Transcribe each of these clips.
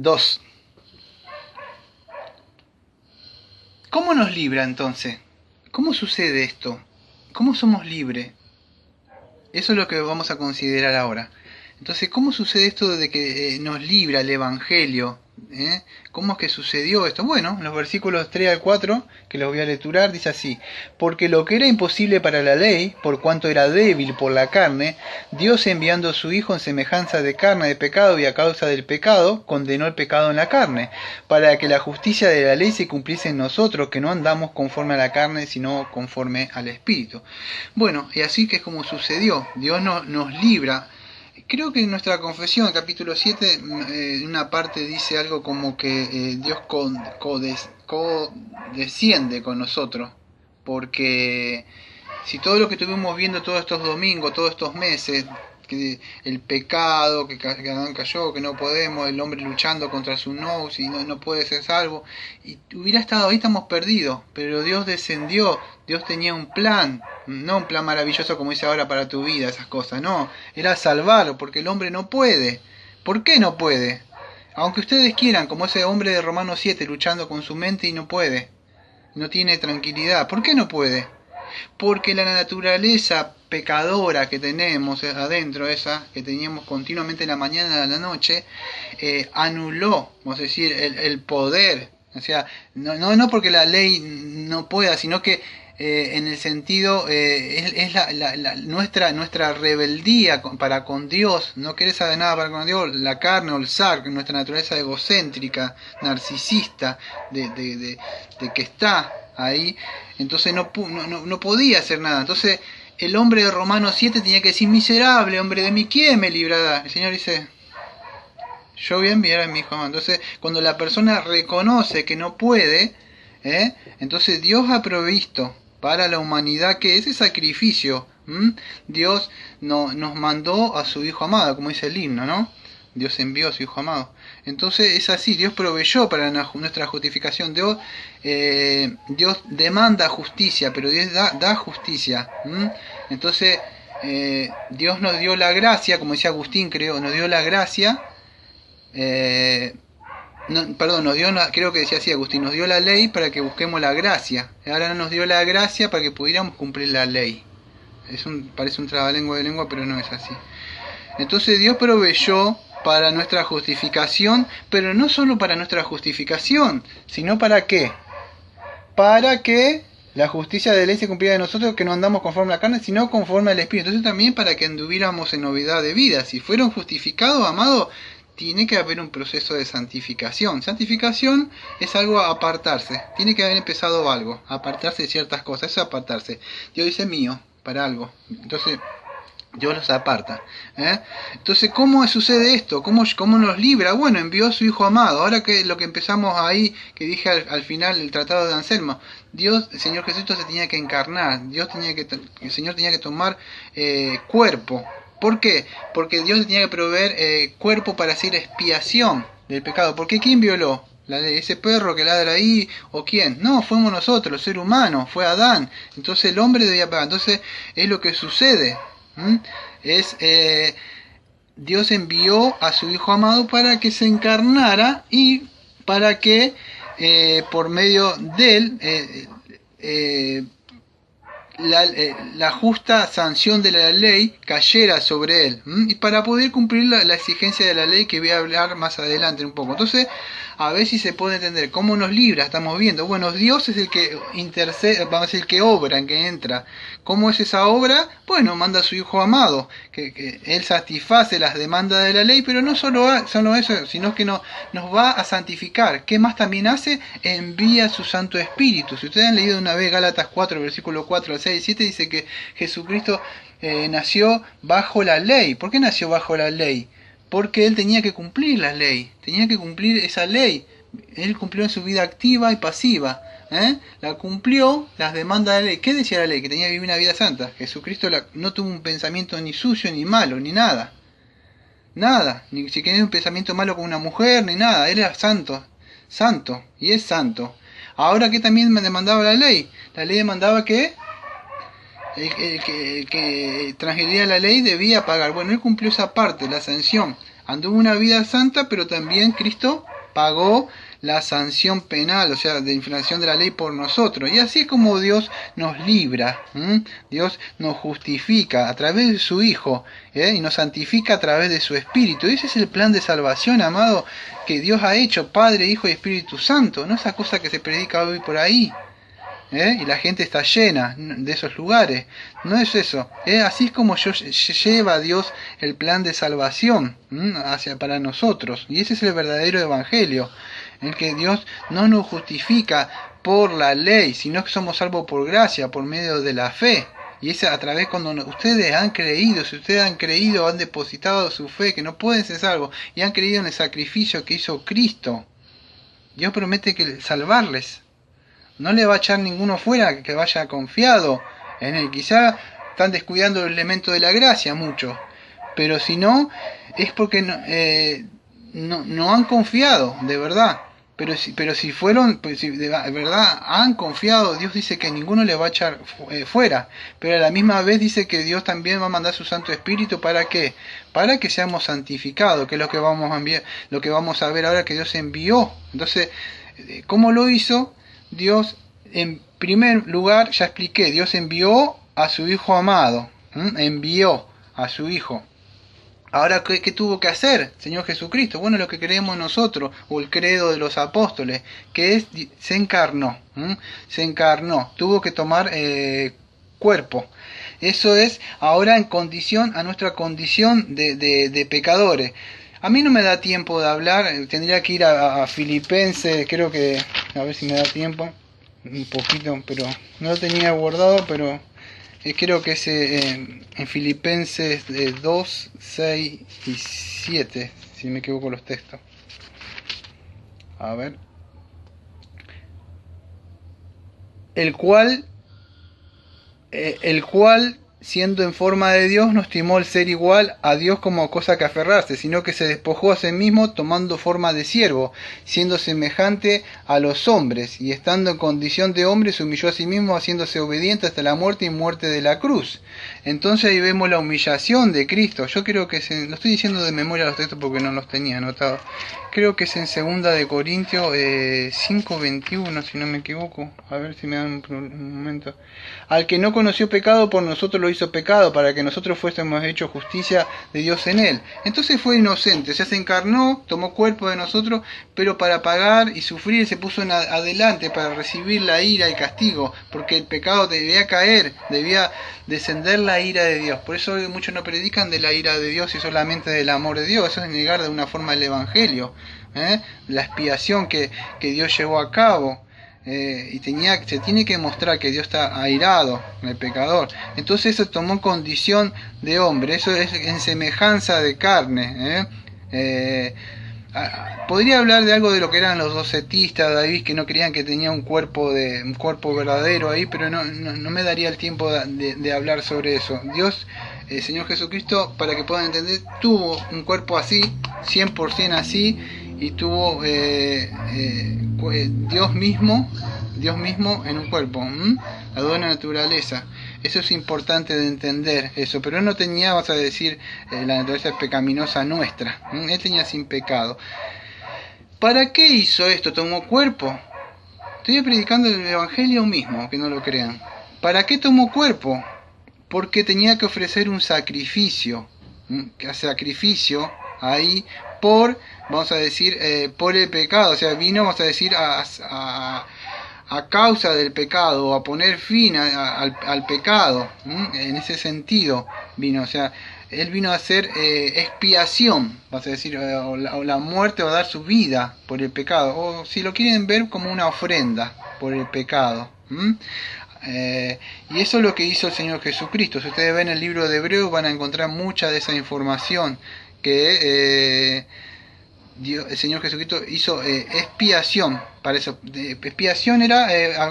2. ¿Cómo nos libra entonces? ¿Cómo sucede esto? ¿Cómo somos libres? Eso es lo que vamos a considerar ahora. Entonces, ¿cómo sucede esto de que nos libra el Evangelio? ¿Cómo es que sucedió esto? Bueno, en los versículos 3 al 4, que los voy a lecturar, dice así: porque lo que era imposible para la ley, por cuanto era débil por la carne, Dios, enviando a su Hijo en semejanza de carne de pecado, y a causa del pecado condenó el pecado en la carne, para que la justicia de la ley se cumpliese en nosotros, que no andamos conforme a la carne, sino conforme al Espíritu. Bueno, y así que es como sucedió. Dios nos libra. Creo que en nuestra confesión, capítulo 7, en una parte dice algo como que Dios desciende con nosotros, porque si todo lo que estuvimos viendo todos estos domingos, todos estos meses, que el pecado, que Adán cayó, que no podemos, el hombre luchando contra su nous y no puede ser salvo, y hubiera estado ahí, estamos perdidos, pero Dios descendió. Dios tenía un plan, no un plan maravilloso como dice ahora para tu vida, esas cosas, no, era salvarlo, porque el hombre no puede. ¿Por qué no puede? Aunque ustedes quieran, como ese hombre de Romanos 7 luchando con su mente y no puede, no tiene tranquilidad. ¿Por qué no puede? Porque la naturaleza pecadora que tenemos adentro, esa que teníamos continuamente en la mañana y en la noche, anuló, vamos a decir, el poder. O sea, no porque la ley no pueda, sino que en el sentido es nuestra rebeldía para con Dios, no querer saber nada para con Dios, la carne o el sarc, nuestra naturaleza egocéntrica, narcisista, de que está ahí. Entonces no podía hacer nada. Entonces el hombre de Romanos 7 tenía que decir: miserable hombre de mí, ¿quién me librará? El Señor dice: yo voy a enviar a mi hijo amado. Entonces cuando la persona reconoce que no puede, entonces Dios ha provisto para la humanidad que ese sacrificio. Dios nos mandó a su hijo amado, como dice el himno, ¿no? Dios envió a su hijo amado. Entonces es así, Dios proveyó para nuestra justificación. Dios demanda justicia, pero Dios da justicia. Entonces Dios nos dio la gracia, como decía Agustín, creo, nos dio la gracia. Creo que decía así Agustín, nos dio la ley para que busquemos la gracia. Ahora nos dio la gracia para que pudiéramos cumplir la ley. Parece un trabalengua de lengua, pero no es así. Entonces Dios proveyó para nuestra justificación, pero no solo para nuestra justificación, sino ¿para qué? Para que la justicia de ley se cumpliera de nosotros, que no andamos conforme a la carne, sino conforme al Espíritu. Entonces también para que anduviéramos en novedad de vida. Si fueron justificados, amados, tiene que haber un proceso de santificación. Santificación es algo a apartarse. Tiene que haber empezado algo, apartarse de ciertas cosas. Eso es apartarse. Dios dice mío para algo. Entonces Dios los aparta. Entonces, ¿cómo sucede esto? ¿Cómo nos libra? Bueno, envió a su Hijo amado. Ahora que lo que empezamos ahí, que dije al final, el tratado de Anselmo, Dios, el Señor Jesucristo se tenía que encarnar. El Señor tenía que tomar cuerpo. ¿Por qué? Porque Dios tenía que proveer cuerpo para hacer expiación del pecado. ¿Por qué? ¿Quién violó la ley? ¿Ese perro que ladra ahí? ¿O quién? No, fuimos nosotros, el ser humano, fue Adán. Entonces el hombre debía pagar. Entonces es lo que sucede. Dios envió a su Hijo amado para que se encarnara y para que por medio de él la justa sanción de la ley cayera sobre él, y para poder cumplir la exigencia de la ley, que voy a hablar más adelante un poco. Entonces, a ver si se puede entender cómo nos libra. Estamos viendo, bueno, Dios es el que intercede, vamos a decir, el que obra, el que entra. ¿Cómo es esa obra? Bueno, manda a su Hijo amado, que él satisface las demandas de la ley, pero no solo eso, sino que nos va a santificar. ¿Qué más también hace? Envía su Santo Espíritu. Si ustedes han leído una vez Gálatas 4, versículo 4 al 6 y 7, dice que Jesucristo nació bajo la ley. ¿Por qué nació bajo la ley? Porque él tenía que cumplir la ley, tenía que cumplir esa ley. Él cumplió en su vida activa y pasiva. La cumplió, las demandas de la ley. ¿Qué decía la ley? Que tenía que vivir una vida santa. Jesucristo no tuvo un pensamiento ni sucio, ni malo, ni nada. Nada, ni siquiera un pensamiento malo con una mujer, ni nada. Él era santo, santo, y es santo. Ahora, ¿qué también me demandaba la ley? La ley demandaba que el que transgredía la ley debía pagar. Bueno, él cumplió esa parte, la sanción. anduvo una vida santa, pero también Cristo pagó la sanción penal, o sea, de infracción de la ley por nosotros. Y así es como Dios nos libra, Dios nos justifica a través de su Hijo, y nos santifica a través de su Espíritu. Y ese es el plan de salvación, amado, que Dios ha hecho, Padre, Hijo y Espíritu Santo. No esa cosa que se predica hoy por ahí, y la gente está llena de esos lugares. No es eso, así es como lleva Dios el plan de salvación para nosotros. Y ese es el verdadero evangelio, en que Dios no nos justifica por la ley, sino que somos salvos por gracia, por medio de la fe. Y es a través cuando ustedes han creído, si ustedes han creído, han depositado su fe, que no pueden ser salvos, y han creído en el sacrificio que hizo Cristo, Dios promete que salvarles. No le va a echar ninguno fuera que vaya confiado en él. Quizá están descuidando el elemento de la gracia mucho, pero si no, es porque no han confiado, de verdad. Pero si fueron, pues si de verdad han confiado, Dios dice que ninguno le va a echar fuera. Pero a la misma vez dice que Dios también va a mandar su Santo Espíritu. ¿Para qué? Para que seamos santificados, que es lo que vamos a enviar, lo que vamos a ver ahora que Dios envió. Entonces, ¿cómo lo hizo? Dios, en primer lugar, ya expliqué, Dios envió a su Hijo amado, envió a su Hijo. Ahora, ¿qué tuvo que hacer Señor Jesucristo? Bueno, lo que creemos nosotros, o el credo de los apóstoles, que es, se encarnó, tuvo que tomar cuerpo. Eso es ahora en condición, a nuestra condición de pecadores. A mí no me da tiempo de hablar, tendría que ir a Filipenses, creo que, a ver si me da tiempo, un poquito, pero no lo tenía guardado, pero creo que es en Filipenses 2, 6 y 7, si me equivoco los textos. A ver. El cual, siendo en forma de Dios, no estimó el ser igual a Dios como cosa que aferrarse, sino que se despojó a sí mismo tomando forma de siervo, siendo semejante a los hombres, y estando en condición de hombre se humilló a sí mismo, haciéndose obediente hasta la muerte y muerte de la cruz. Entonces ahí vemos la humillación de Cristo. Yo creo que lo estoy diciendo de memoria los textos porque no los tenía anotados. Creo que es en 2 de Corintios 5:21, si no me equivoco. A ver si me dan un momento. Al que no conoció pecado, por nosotros lo hizo pecado, para que nosotros fuésemos hechos justicia de Dios en él. Entonces fue inocente, o sea, se encarnó, tomó cuerpo de nosotros, pero para pagar y sufrir se puso adelante para recibir la ira y castigo, porque el pecado debía caer, debía descender la ira de Dios. Por eso muchos no predican de la ira de Dios y solamente del amor de Dios. Eso es negar de una forma el evangelio, la expiación que Dios llevó a cabo. Y se tiene que mostrar que Dios está airado en el pecador. Entonces eso tomó condición de hombre, eso es en semejanza de carne. Podría hablar de algo de lo que eran los docetistas, David, que no creían que tenía un cuerpo verdadero ahí, pero no me daría el tiempo de hablar sobre eso. Dios, Señor Jesucristo, para que puedan entender, tuvo un cuerpo así, 100% así, y tuvo Dios mismo en un cuerpo, la buena naturaleza. Eso es importante de entender eso, pero él no tenía, vamos a decir, la naturaleza pecaminosa nuestra. Él tenía sin pecado. ¿Para qué hizo esto? ¿Tomó cuerpo? Estoy predicando el evangelio mismo, que no lo crean. ¿Para qué tomó cuerpo? Porque tenía que ofrecer un sacrificio. Sacrificio ahí por, vamos a decir, por el pecado. O sea, vino, vamos a decir, a causa del pecado, o a poner fin al pecado. En ese sentido vino, o sea, él vino a hacer expiación, vas a decir, o la muerte, o a dar su vida por el pecado, o si lo quieren ver como una ofrenda por el pecado. Y eso es lo que hizo el Señor Jesucristo. Si ustedes ven el libro de Hebreos, van a encontrar mucha de esa información que el Señor Jesucristo hizo expiación para eso. Expiación era,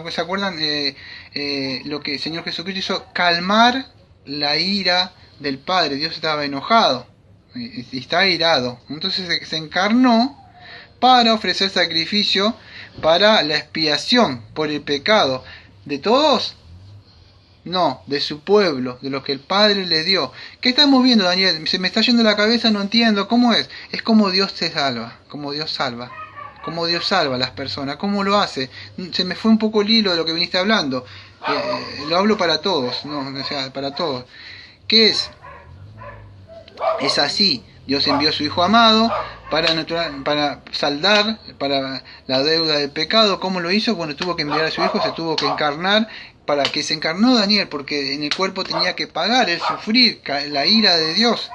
¿se acuerdan? Lo que el Señor Jesucristo hizo, calmar la ira del Padre. Dios estaba enojado y está airado. Entonces se encarnó para ofrecer sacrificio para la expiación por el pecado de todos. No, de su pueblo, de lo que el Padre le dio. ¿Qué estamos viendo, Daniel? Se me está yendo la cabeza, no entiendo. ¿Cómo es? Es como Dios te salva, como Dios salva. Como Dios salva a las personas. ¿Cómo lo hace? Se me fue un poco el hilo de lo que viniste hablando. Lo hablo para todos, ¿no? O sea, para todos. ¿Qué es? Es así. Dios envió a su Hijo amado para saldar para la deuda del pecado. ¿Cómo lo hizo? Bueno, tuvo que enviar a su Hijo, se tuvo que encarnar. Para que se encarnó Daniel, porque en el cuerpo tenía que pagar, el sufrir la ira de Dios.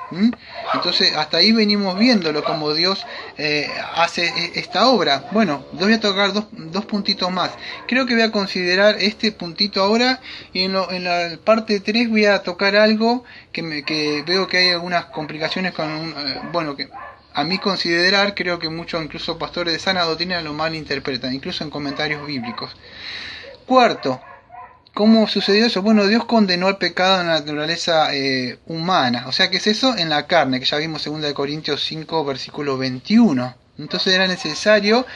Entonces hasta ahí venimos viéndolo como Dios hace esta obra. Bueno, voy a tocar dos puntitos más. Creo que voy a considerar este puntito ahora, y en la parte 3 voy a tocar algo que veo que hay algunas complicaciones con bueno, que a mi considerar, creo que muchos, incluso pastores de sana doctrina, lo malinterpretan, incluso en comentarios bíblicos. Cuarto, ¿cómo sucedió eso? Bueno, Dios condenó el pecado en la naturaleza humana. O sea, ¿qué es eso? En la carne, que ya vimos 2 Corintios 5, versículo 21. Entonces era necesario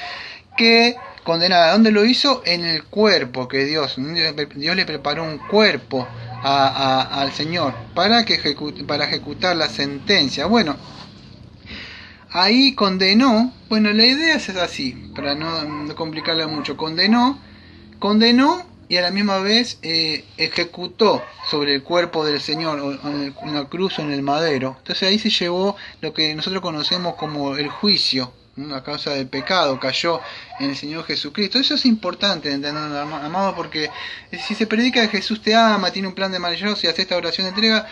que condenara. ¿Dónde lo hizo? En el cuerpo, que Dios le preparó un cuerpo al Señor para ejecutar la sentencia. Bueno, ahí condenó. Bueno, la idea es así, para no complicarla mucho. Condenó y a la misma vez ejecutó sobre el cuerpo del Señor en la cruz o en el madero. Entonces ahí se llevó lo que nosotros conocemos como el juicio a causa del pecado, cayó en el Señor Jesucristo. Eso es importante entenderlo, amado, porque si se predica que Jesús te ama, tiene un plan de maravilloso y hace esta oración de entrega,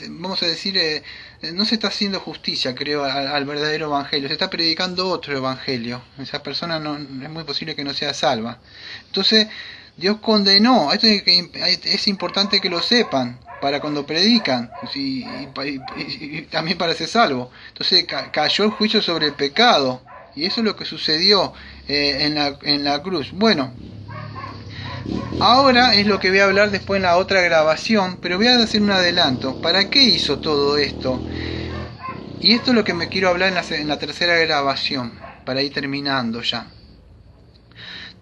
vamos a decir, no se está haciendo justicia, creo, al verdadero evangelio. Se está predicando otro evangelio. Esa persona es muy posible que no sea salva. Entonces Dios condenó. Esto es importante que lo sepan para cuando predican y también para ser salvo. Entonces cayó el juicio sobre el pecado, y eso es lo que sucedió en la cruz. Bueno, ahora es lo que voy a hablar después en la otra grabación, pero voy a hacer un adelanto. ¿Para qué hizo todo esto? Y esto es lo que me quiero hablar en la tercera grabación, para ir terminando ya.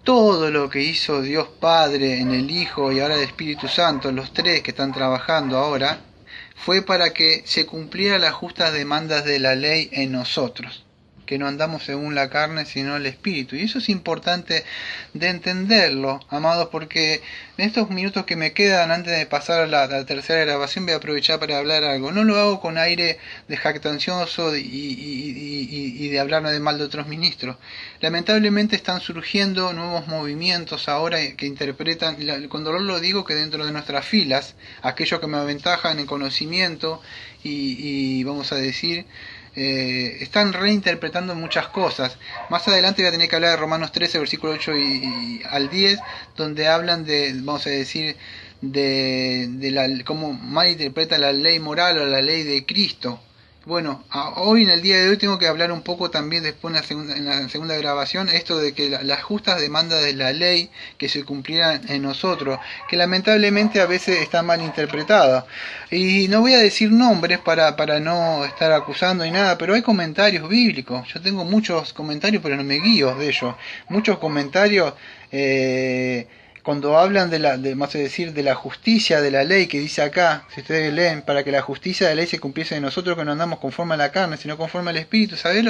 Todo lo que hizo Dios Padre en el Hijo y ahora el Espíritu Santo, los tres que están trabajando ahora, fue para que se cumplieran las justas demandas de la ley en nosotros, que no andamos según la carne sino el Espíritu. Y eso es importante de entenderlo, amados, porque en estos minutos que me quedan antes de pasar a la tercera grabación voy a aprovechar para hablar algo. No lo hago con aire de jactancioso y de hablar de mal de otros ministros. Lamentablemente están surgiendo nuevos movimientos ahora que interpretan, con dolor lo digo, que dentro de nuestras filas, aquellos que me aventajan en conocimiento y vamos a decir, están reinterpretando muchas cosas. Más adelante voy a tener que hablar de Romanos 13, versículo 8 al 10, donde hablan de, vamos a decir, de cómo malinterpreta la ley moral o la ley de Cristo. Bueno, hoy en el día de hoy tengo que hablar un poco también después en la segunda grabación, esto de que las justas demandas de la ley que se cumplieran en nosotros, que lamentablemente a veces están mal interpretadas. Y no voy a decir nombres para no estar acusando ni nada, pero hay comentarios bíblicos. Yo tengo muchos comentarios, pero no me guío de ellos. Muchos comentarios cuando hablan vamos a decir, de la justicia de la ley, que dice acá, si ustedes leen, para que la justicia de la ley se cumpliese en nosotros, que no andamos conforme a la carne, sino conforme al Espíritu. ¿Sabés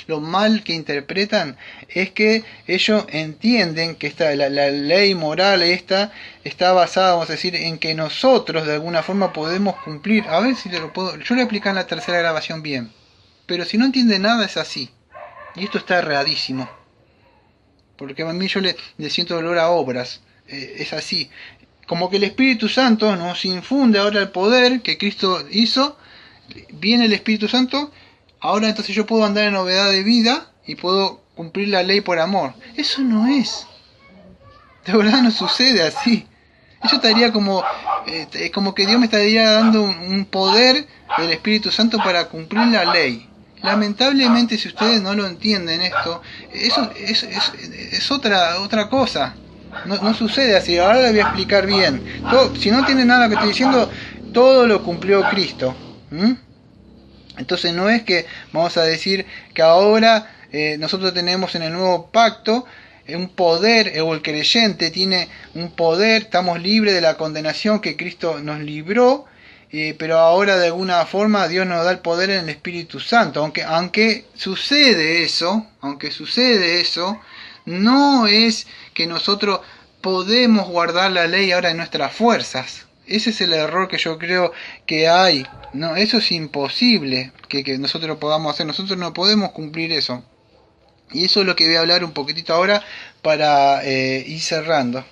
lo mal que interpretan? Es que ellos entienden que la ley moral está basada, vamos a decir, en que nosotros de alguna forma podemos cumplir. A ver si te lo puedo... Yo lo voy a explicar en la tercera grabación bien. Pero si no entienden nada es así. Y esto está erradísimo. Porque a mí yo le siento dolor a obras. Es así, como que el Espíritu Santo nos infunde ahora el poder que Cristo hizo, viene el Espíritu Santo, ahora entonces yo puedo andar en novedad de vida y puedo cumplir la ley por amor. Eso no es, de verdad no sucede así. Eso estaría como que Dios me estaría dando un poder del Espíritu Santo para cumplir la ley. Lamentablemente, si ustedes no lo entienden esto, eso es otra cosa. No sucede así. Ahora le voy a explicar bien. Si no entienden nada de lo que estoy diciendo, todo lo cumplió Cristo. Entonces no es que vamos a decir que ahora nosotros tenemos en el nuevo pacto un poder, o el creyente tiene un poder, estamos libres de la condenación que Cristo nos libró, pero ahora de alguna forma Dios nos da el poder en el Espíritu Santo. Aunque sucede eso, no es que nosotros podemos guardar la ley ahora en nuestras fuerzas. Ese es el error que yo creo que hay. No, eso es imposible que nosotros podamos hacer. Nosotros no podemos cumplir eso. Y eso es lo que voy a hablar un poquitito ahora para ir cerrando.